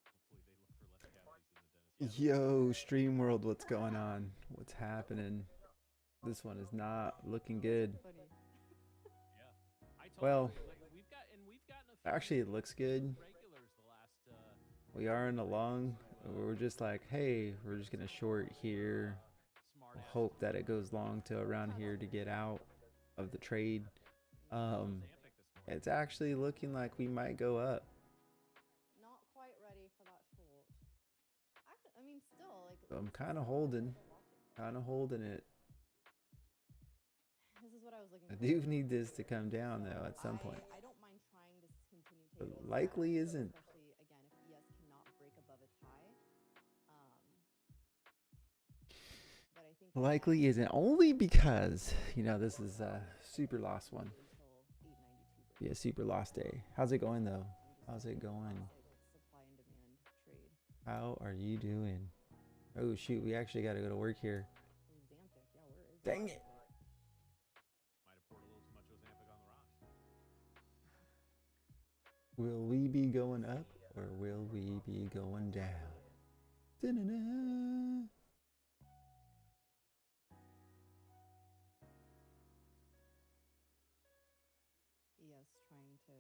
Hopefully they look for less cavities than the dentist. Yo, Stream World, what's going on? What's happening? This one is not looking good. Funny. Yeah. I told Well, you, like, we've gotten a few actually, it looks good. regulars the last We are in the long. We're just like, hey, we're just gonna short here. smart We'll ass hope that it goes long to around here to get out of the trade. Zampik this morning. It's actually looking like we might go up. Not quite ready for that short. I mean, still, like. So I'm kind of holding it. This is what I was looking I for. do need this to come down though at some point. I don't mind trying to continue candles that, likely isn't. especially again if ES cannot break above its high. But I think Likely isn't, only because, you know, this is a super lost one. until 892 Be a breaks. super lost day. How's it going though? How's it going? Classic supply and demand trade. How are you doing? Oh shoot, we actually got to go to work here. Ozempic, yeah, where is Dang it? it. Might have poured a little too much Ozempic on the rocks. Will we be going up or will we be going down? Da-na-na. ES trying to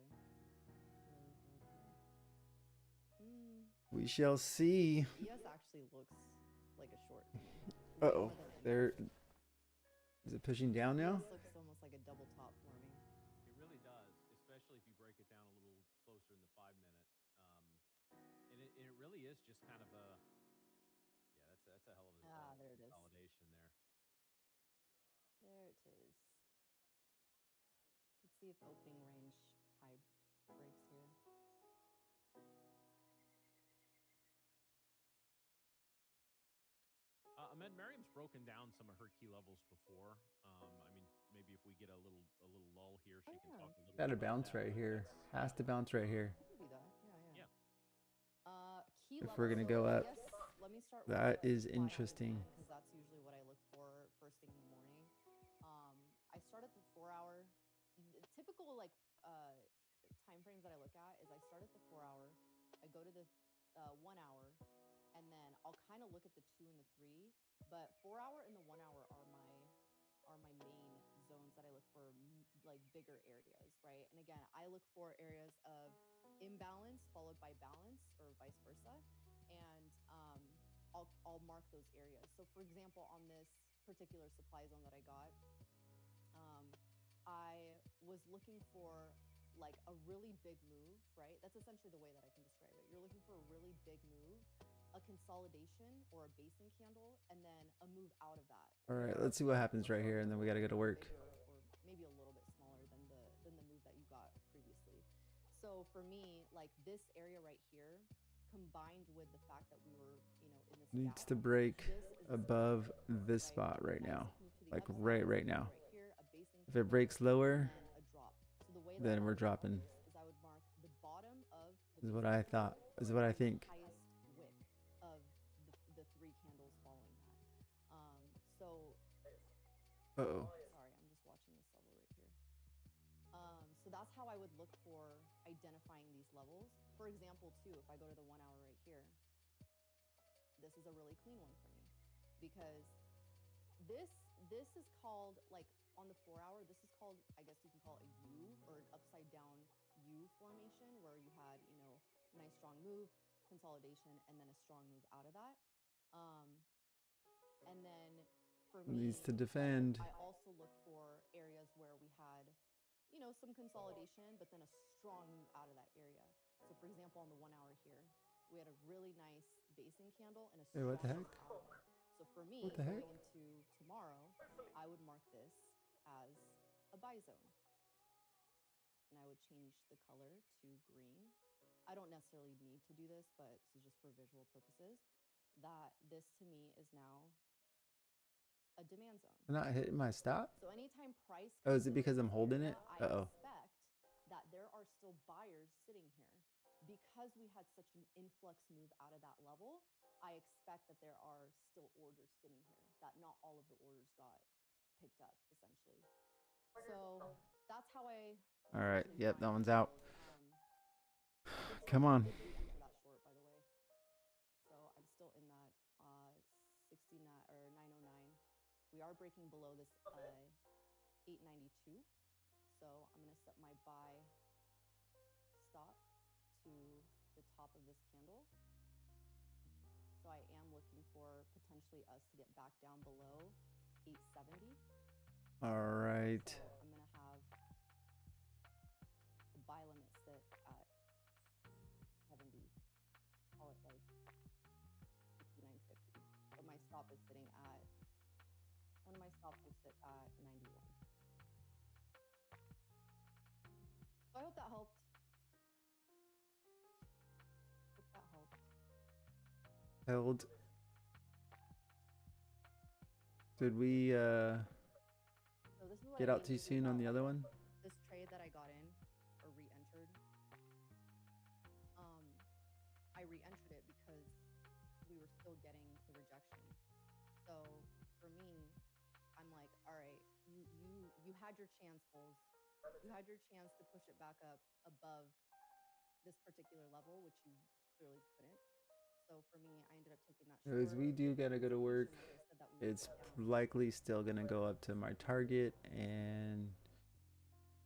really hold here. We shall see. ES actually looks like a short. Uh-oh. more than any. There. Is it pushing down now? ES looks almost like a double top forming. It really does, especially if you break it down a little closer in the 5-minute. And it really is just kind of a, yeah, that's a hell of a There it is. consolidation there. There it is. Let's see if opening range high breaks here. Ahmed, Miriam's broken down some of her key levels before. I mean, maybe if we get a little lull here, she can talk a little. Got to bit about bounce that, right but here. Has to bounce right here. I can do that. Yeah. Key If level, we're gonna so go I up, guess let me start that with is interesting. because that's usually what I look for first thing in the morning. I start at the 4-hour. Typical like time frames that I look at is I start at the 4-hour, I go to the 1-hour, and then I'll kind of look at the 2 and the 3. But 4-hour and the 1-hour are my main zones that I look for, like bigger areas, right? And again, I look for areas of imbalance followed by balance, or vice versa, and I'll mark those areas. So, for example, on this particular supply zone that I got, I was looking for like a really big move, right? That's essentially the way that I can describe it. You're looking for a really big move, a consolidation or a basing candle, and then a move out of that. All right, let's see what happens right here, and then we got to go to work. Bigger, or maybe a little bit smaller than the move that you got previously. So for me, like this area right here, combined with the fact that we were, in this Needs gap, to break this is the above support, this right? spot right Nice now. move to the Like upside, right now. right here, a basing If it candle, breaks lower, and a drop. So the way that then I we're would mark dropping. this is I would mark the bottom of the Is what basing I candle thought. Is what I and the think. highest wick of the 3 candles following that. So Uh-oh. sorry, I'm just watching this level right here. So that's how I would look for identifying these levels. For example, too, if I go to the 1-hour right here, this is a really clean one for me because this is called, like on the 4-hour, this is called, I guess you can call it a U, or an upside down U formation, where you had, nice strong move, consolidation, and then a strong move out of that. And then for me, Needs to defend. I also look for areas where we had, some consolidation, but then a strong move out of that area. So for example, on the 1-hour here, we had a really nice basing candle and a Hey, strong what the heck? move out of it. So for me, What the heck? going into tomorrow, I would mark this as a buy zone. And I would change the color to green. I don't necessarily need to do this, but this is just for visual purposes, that this to me is now a demand zone. I'm not hitting my stop? So anytime price Oh, comes is it into because this I'm holding area, it? I Uh-oh. expect that there are still buyers sitting here. Because we had such an influx move out of that level, I expect that there are still orders sitting here, that not all of the orders got picked up, essentially. So that's how I... All right. essentially Yep, find that one's those out. levels. Come on. Good reason for that short, by the way. So I'm still in that 69 or 909. We are breaking below this 892. So I'm going to set my buy stop to the top of this candle. So I am looking for potentially us to get back down below 870. All right. So I'm going to have the buy limit sit at 70. Call it like 69.50. But my stop is sitting at, one of my stops will sit at 91. So I hope that helped. held. Did we So this is what get I out too mean soon on about, the other one? this trade that I got in or re-entered. I re-entered it because we were still getting the rejection. So for me, I'm like, all right, you had your chance, Bulls. You had your chance to push it back up above this particular level, which you clearly couldn't. So for me, I ended up taking that short. As we do gotta go to work, Like I said, that we would it's get down. likely still gonna go up to my target, and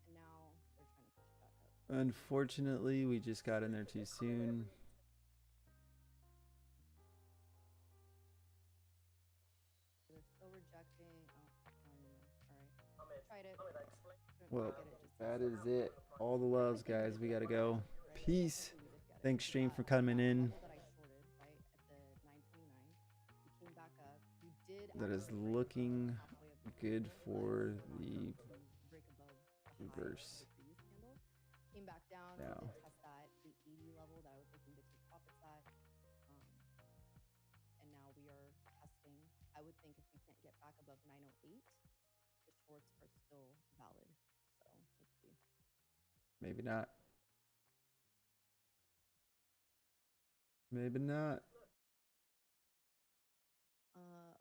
And now they're trying to push it back up. unfortunately, we just got in there too soon. So they're still rejecting. Oh, not anymore. All right. Ahmed, Tried it. Ahmed, explain. Couldn't Well, quite get it just that yet. is it. All the loves, guys. We gotta go. Right? Peace. Technically, we did get it. Thanks, We stream, got for coming that in. level that I shorted, right, at the 929. We came back up. We did That is actually break looking above halfway of the good candle, for but we're not the able to break above the high of reverse. the previous candle. Came back down. Now. We did test that 880 level that I was looking to take profits at. And now we are testing. I would think if we can't get back above 908, the shorts are still valid. So let's see. Maybe not. Maybe not.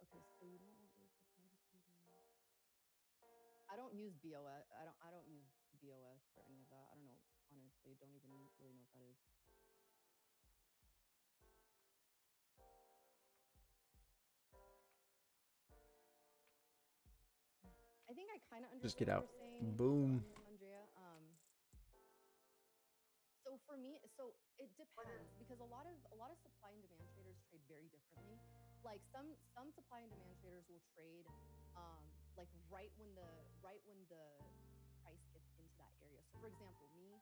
Okay, so you don't want your supply indicator. I don't use BOS. I don't use BOS or any of that. I don't know. Honestly, don't even really know what that is. I think I kind of Just understand get out. what you're saying. Boom. Andrea. So for me, so it depends because a lot of supply and demand traders trade very differently. Like some supply and demand traders will trade like right when the price gets into that area. So for example, me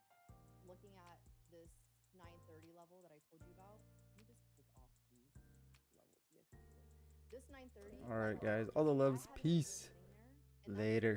looking at this 930 level that I told you about. Let me just take off these levels so you guys can see this. This 930. All right, guys. All the loves. Peace. Later.